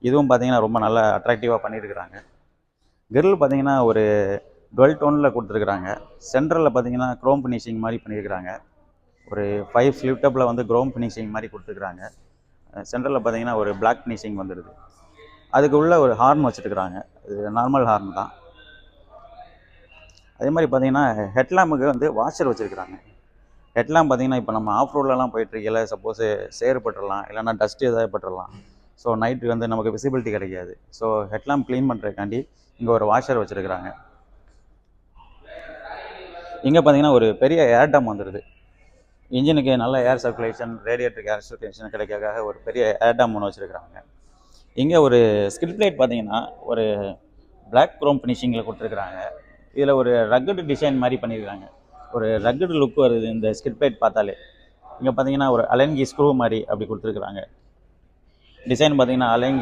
இதுவும் பார்த்தீங்கன்னா ரொம்ப நல்லா அட்ராக்டிவாக பண்ணியிருக்கிறாங்க. கிரில் பார்த்தீங்கன்னா ஒரு 12 டோனில் கொடுத்துருக்குறாங்க. சென்டரில் பார்த்தீங்கன்னா க்ரோம் ஃபினிஷிங் மாதிரி பண்ணியிருக்கிறாங்க. ஒரு 5 ஃப்ளிப்டப்பில் வந்து க்ரோம் ஃபினிஷிங் மாதிரி கொடுத்துருக்குறாங்க. சென்டரில் பார்த்தீங்கன்னா ஒரு பிளாக் ஃபினிஷிங் வந்துடுது. அதுக்கு உள்ள ஒரு ஹார்ன் வச்சுருக்குறாங்க. இது நார்மல் ஹார்ன் தான். அதே மாதிரி பார்த்தீங்கன்னா ஹெட்லாம்புக்கு வந்து வாஷர் வச்சுருக்குறாங்க. ஹெட்லாம்ப் பார்த்தீங்கன்னா இப்போ நம்ம ஆஃப் ரோட்லலாம் போயிட்டுருக்கல, சப்போஸ் சேறு பட்டுடலாம், இல்லைன்னா டஸ்ட் ஏதாவது பட்டுடலாம். ஸோ நைட்டு வந்து நமக்கு விசிபிலிட்டி கிடைக்காது. ஸோ ஹெட்லாம்ப் க்ளீன் பண்ணுறதுக்காண்டி இங்கே ஒரு வாஷர் வச்சுருக்குறாங்க. இங்கே பார்த்தீங்கன்னா ஒரு பெரிய ஏர் டம் வந்துடுது. இன்ஜினுக்கு நல்ல ஏர் சர்க்குலேஷன், ரேடியேட்டருக்கு ஏர் சர்க்குலேஷன் கிடைக்கிறதுக்காக ஒரு பெரிய ஏர் டம் ஒன்று வச்சுருக்குறாங்க. இங்கே ஒரு ஸ்கிட் பிளேட் பார்த்தீங்கன்னா ஒரு பிளாக் க்ரோம் ஃபினிஷிங்கில் கொடுத்துருக்குறாங்க. இதில் ஒரு ரக்கடு டிசைன் மாதிரி பண்ணியிருக்காங்க. ஒரு ரக்கடு லுக் வருது இந்த ஸ்கிட் பிளேட் பார்த்தாலே. இங்கே பார்த்தீங்கன்னா ஒரு அலங்கி ஸ்க்ரூ மாதிரி அப்படி கொடுத்துருக்குறாங்க. டிசைன் பார்த்தீங்கன்னா அலங்கி